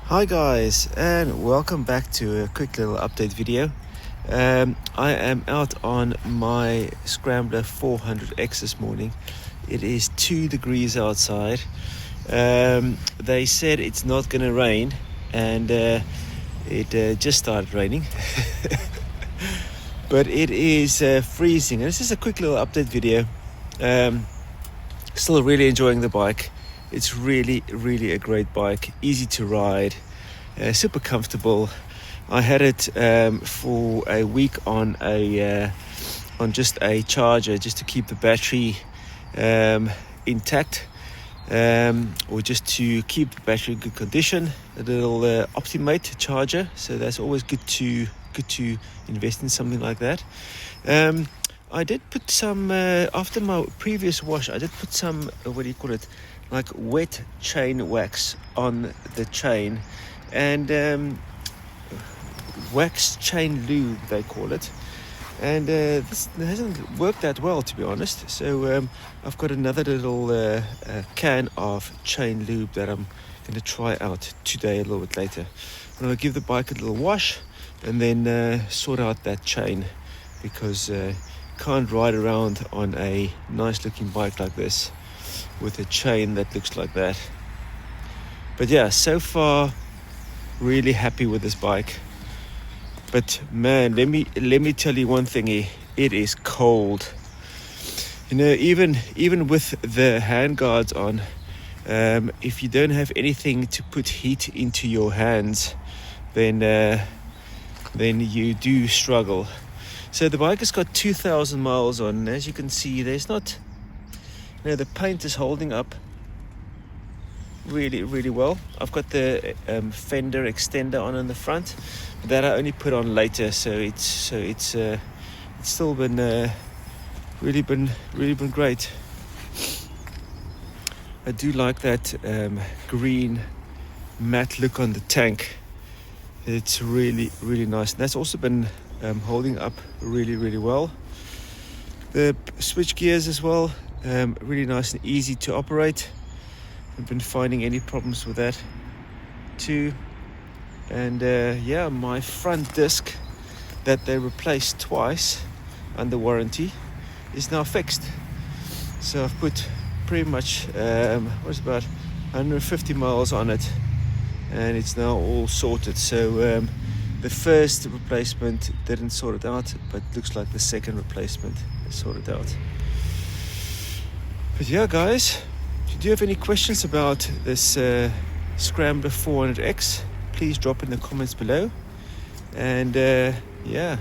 Hi guys, and welcome back to a quick little update video. I am out on my Scrambler 400X this morning. It is 2 degrees outside. They said it's not going to rain, and it just started raining. But it is freezing. And this is a quick little update video. Still really enjoying the bike. It's really a great bike, easy to ride, super comfortable. I had it for a week on just a charger, just to keep the battery intact, or just to keep the battery in good condition. A little Optimate charger, so that's always good to invest in something like that. I did put some after my previous wash. I did put some like wet chain wax on the chain, and wax chain lube they call it, and this hasn't worked that well, to be honest. So I've got another little can of chain lube that I'm going to try out today a little bit later. I'm going to give the bike a little wash and then sort out that chain, because can't ride around on a nice looking bike like this with a chain that looks like that. But yeah, so far really happy with this bike. But man, let me tell you one thingy, it is cold. You know, even with the hand guards on, if you don't have anything to put heat into your hands, then you do struggle. So the bike has got 2,000 miles on, and as you can see, there's not, the paint is holding up really well. I've got the fender extender on in the front, but that I only put on later, so it's still been really been great. I do like that green matte look on the tank. It's really nice, and that's also been holding up really well. The switch gears as well, really nice and easy to operate. I've been finding any problems with that too. And yeah, my front disc that they replaced twice under warranty is now fixed. So I've put pretty much about 150 miles on it, and it's now all sorted. So the first replacement didn't sort it out, but looks like the second replacement is sorted out. But yeah, guys, if you do have any questions about this Scrambler 400X, please drop in the comments below. And yeah,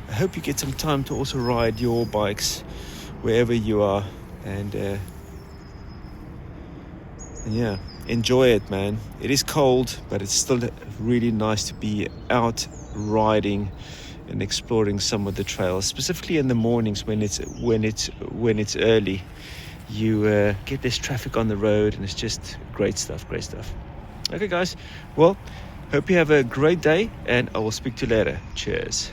I hope you get some time to also ride your bikes wherever you are, and yeah, enjoy it, man. It is cold, but it's still really nice to be out riding and exploring some of the trails, specifically in the mornings when it's early. You get this traffic on the road, and it's just great stuff. Okay guys, well, hope you have a great day, and I will speak to you later. Cheers.